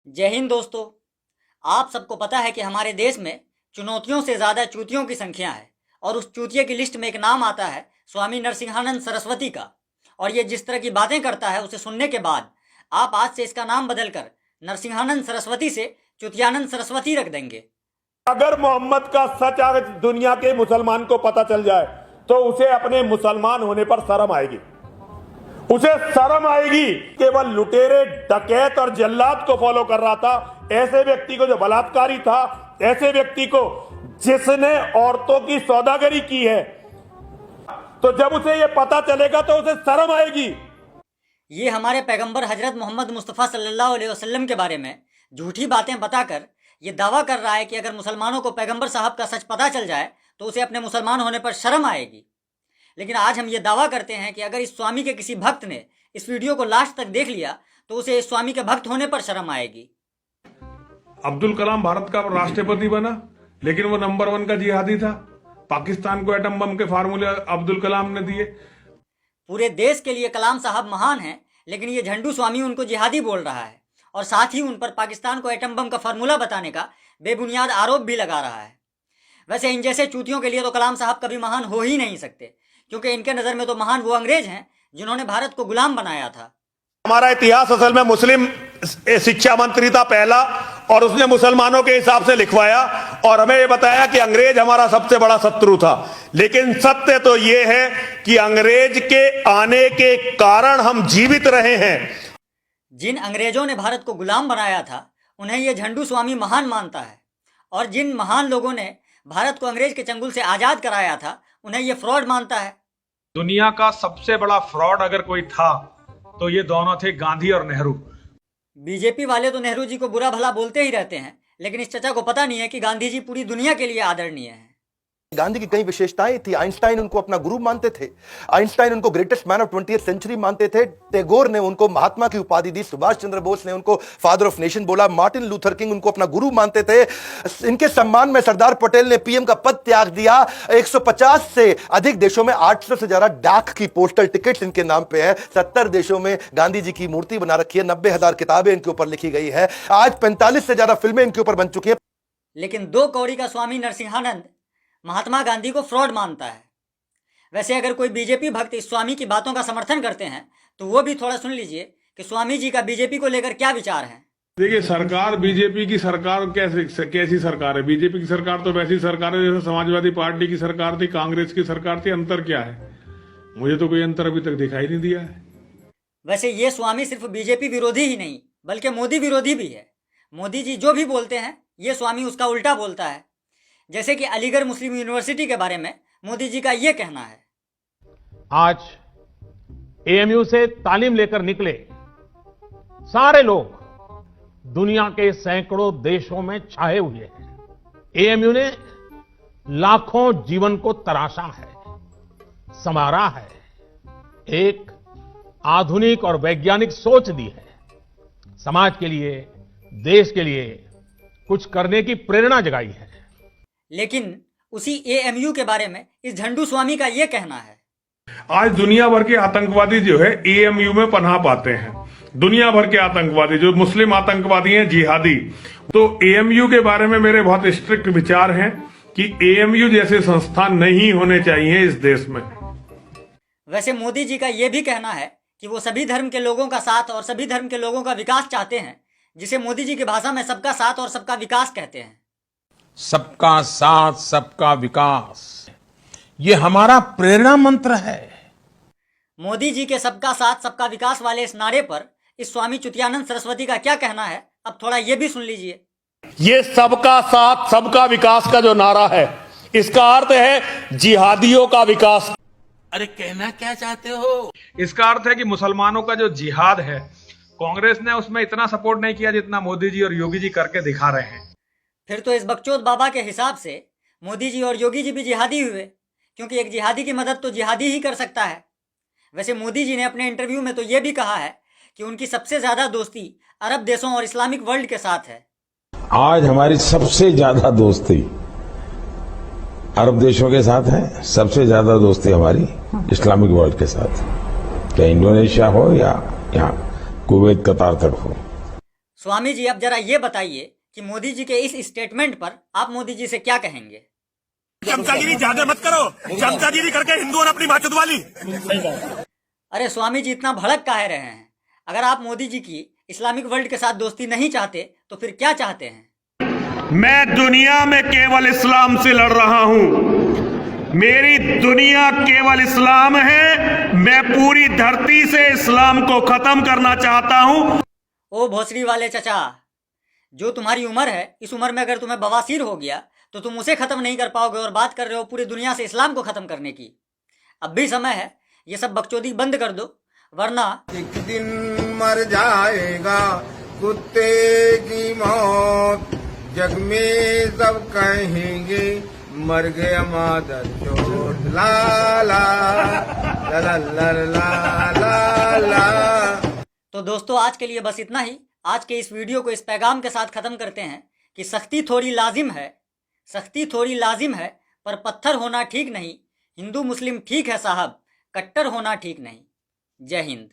जय हिंद दोस्तों। आप सबको पता है कि हमारे देश में चुनौतियों से ज़्यादा चूतियों की संख्या है और उस चूतिये की लिस्ट में एक नाम आता है स्वामी नरसिंहानंद सरस्वती का। और ये जिस तरह की बातें करता है उसे सुनने के बाद आप आज से इसका नाम बदलकर नरसिंहानंद सरस्वती से चुतियानंद सरस्वती रख देंगे। अगर मोहम्मद का सच आज दुनिया के मुसलमान को पता चल जाए तो उसे अपने मुसलमान होने पर शर्म आएगी। उसे शर्म आएगी। केवल लुटेरे, डकैत और जल्लाद को फॉलो कर रहा था, ऐसे व्यक्ति को जो बलात्कारी था, ऐसे व्यक्ति को जिसने औरतों की सौदागरी की है, तो जब उसे ये पता चलेगा तो उसे शर्म आएगी। ये हमारे पैगंबर हजरत मोहम्मद मुस्तफ़ा सल्लल्लाहु अलैहि वसल्लम के बारे में झूठी बातें बताकर ये दावा कर रहा है कि अगर मुसलमानों को पैगंबर साहब का सच पता चल जाए तो उसे अपने मुसलमान होने पर शर्म आएगी। लेकिन आज हम ये दावा करते हैं कि अगर इस स्वामी के किसी भक्त ने इस वीडियो को लास्ट तक देख लिया तो उसे इस स्वामी के भक्त होने पर शर्म आएगी। अब्दुल कलाम भारत का राष्ट्रपति बना, लेकिन वो नंबर 1 का जिहादी था। पाकिस्तान को एटम बम के फार्मूले अब्दुल कलाम ने दिए। पूरे देश के लिए कलाम साहब महान हैं, लेकिन ये झंडू स्वामी उनको जिहादी बोल रहा है और साथ ही उन पर पाकिस्तान को एटम बम का फार्मूला बताने का बेबुनियाद आरोप भी लगा रहा है। वैसे इन जैसे चूतियों के लिए तो कलाम साहब कभी महान हो ही नहीं सकते, क्योंकि इनके नज़र में तो महान वो अंग्रेज हैं जिन्होंने भारत को गुलाम बनाया था। हमारा इतिहास असल में मुस्लिम शिक्षा मंत्री था पहला, और उसने मुसलमानों के हिसाब से लिखवाया और हमें यह बताया कि अंग्रेज हमारा सबसे बड़ा शत्रु था। लेकिन सत्य तो यह है कि अंग्रेज के आने के कारण हम जीवित रहे हैं। जिन अंग्रेजों ने भारत को गुलाम बनाया था उन्हें यह झंडू स्वामी महान मानता है, और जिन महान लोगों ने भारत को अंग्रेज के चंगुल से आजाद कराया था उन्हें यह फ्रॉड मानता है। दुनिया का सबसे बड़ा फ्रॉड अगर कोई था तो ये दोनों थे, गांधी और नेहरू। बीजेपी वाले तो नेहरू जी को बुरा भला बोलते ही रहते हैं, लेकिन इस चचा को पता नहीं है कि गांधी जी पूरी दुनिया के लिए आदरणीय हैं। गांधी की कई विशेषताएं थी। आइंस्टाइन उनको अपना गुरु मानते थे। आइंस्टाइन उनको greatest man of 20th century मानते थे। टैगोर ने उनको महात्मा की उपाधि दी। सुभाष चंद्र बोस ने उनको फादर ऑफ नेशन बोला। मार्टिन लूथर किंग उनको अपना गुरु मानते थे। इनके सम्मान में सरदार पटेल ने पीएम का पद त्याग दिया। 150 से अधिक देशों में 800 से ज्यादा डाक की पोस्टल टिकट्स इनके नाम पे है। 70 देशों में गांधी जी की मूर्ति बना रखी है। 90,000 किताबें इनके ऊपर लिखी गई है। आज 45 से ज्यादा फिल्में इनके ऊपर बन चुकी है। लेकिन 2 कौड़ी का स्वामी नरसिंहानंद महात्मा गांधी को फ्रॉड मानता है। वैसे अगर कोई बीजेपी भक्त इस स्वामी की बातों का समर्थन करते हैं तो वो भी थोड़ा सुन लीजिए कि स्वामी जी का बीजेपी को लेकर क्या विचार है। देखिए, सरकार बीजेपी की सरकार कैसी सरकार है? बीजेपी की सरकार तो वैसी सरकार है जैसे समाजवादी पार्टी की सरकार थी, कांग्रेस की सरकार थी। अंतर क्या है? मुझे तो कोई अंतर अभी तक दिखाई नहीं दिया है। वैसे ये स्वामी सिर्फ बीजेपी विरोधी ही नहीं बल्कि मोदी विरोधी भी है। मोदी जी जो भी बोलते हैं ये स्वामी उसका उल्टा बोलता है। जैसे कि अलीगढ़ मुस्लिम यूनिवर्सिटी के बारे में मोदी जी का ये कहना है। आज एएमयू से तालीम लेकर निकले सारे लोग दुनिया के सैकड़ों देशों में छाए हुए हैं। एएमयू ने लाखों जीवन को तराशा है, संवारा है, एक आधुनिक और वैज्ञानिक सोच दी है। समाज के लिए, देश के लिए कुछ करने की प्रेरणा जगाई है। लेकिन उसी एएमयू के बारे में इस झंडू स्वामी का ये कहना है। आज दुनिया भर के आतंकवादी जो है एएमयू में पनाह पाते हैं। दुनिया भर के आतंकवादी जो मुस्लिम आतंकवादी हैं, जिहादी। तो एएमयू के बारे में मेरे बहुत स्ट्रिक्ट विचार हैं कि एएमयू जैसे संस्थान नहीं होने चाहिए इस देश में। वैसे मोदी जी का ये भी कहना है कि वो सभी धर्म के लोगों का साथ और सभी धर्म के लोगों का विकास चाहते हैं, जिसे मोदी जी की भाषा में सबका साथ और सबका विकास कहते हैं। सबका साथ सबका विकास, ये हमारा प्रेरणा मंत्र है। मोदी जी के सबका साथ सबका विकास वाले इस नारे पर इस स्वामी चुतियानंद सरस्वती का क्या कहना है, अब थोड़ा ये भी सुन लीजिए। ये सबका साथ सबका विकास का जो नारा है, इसका अर्थ है जिहादियों का विकास। अरे कहना क्या चाहते हो? इसका अर्थ है कि मुसलमानों का जो जिहाद है, कांग्रेस ने उसमें इतना सपोर्ट नहीं किया जितना मोदी जी और योगी जी करके दिखा रहे हैं। फिर तो इस बकचोद बाबा के हिसाब से मोदी जी और योगी जी भी जिहादी हुए, क्योंकि एक जिहादी की मदद तो जिहादी ही कर सकता है। वैसे मोदी जी ने अपने इंटरव्यू में तो ये भी कहा है कि उनकी सबसे ज्यादा दोस्ती अरब देशों और इस्लामिक वर्ल्ड के साथ है। आज हमारी सबसे ज्यादा दोस्ती अरब देशों के साथ है, सबसे ज्यादा दोस्ती हमारी इस्लामिक वर्ल्ड के साथ, चाहे इंडोनेशिया हो या कुवैत, कतार तक हो। स्वामी जी अब जरा ये बताइए कि मोदी जी के इस स्टेटमेंट पर आप मोदी जी से क्या कहेंगे? चमचागिरी ज्यादा मत करो, चमचागिरी करके हिंदुओं ने अपनी बात चुदवा ली। अरे स्वामी जी इतना भड़क काहे रहे हैं? अगर आप मोदी जी की इस्लामिक वर्ल्ड के साथ दोस्ती नहीं चाहते तो फिर क्या चाहते हैं? मैं दुनिया में केवल इस्लाम से लड़ रहा हूं। मेरी दुनिया केवल इस्लाम है। मैं पूरी धरती से इस्लाम को खत्म करना चाहता हूं। ओ भोसड़ी वाले चचा, जो तुम्हारी उम्र है, इस उम्र में अगर तुम्हें बवासीर हो गया तो तुम उसे खत्म नहीं कर पाओगे और बात कर रहे हो पूरी दुनिया से इस्लाम को खत्म करने की। अब भी समय है, ये सब बकचोदी बंद कर दो, वरना एक दिन मर जाएगा कुत्ते की मौत, जग में सब कहेंगे मर गया मादर चोर। ला ला ला ला ला ला ला ला। तो दोस्तों आज के लिए बस इतना ही। आज के इस वीडियो को इस पैगाम के साथ ख़त्म करते हैं कि सख्ती थोड़ी लाजिम है, सख्ती थोड़ी लाजिम है, पर पत्थर होना ठीक नहीं। हिंदू मुस्लिम ठीक है साहब, कट्टर होना ठीक नहीं। जय हिंद।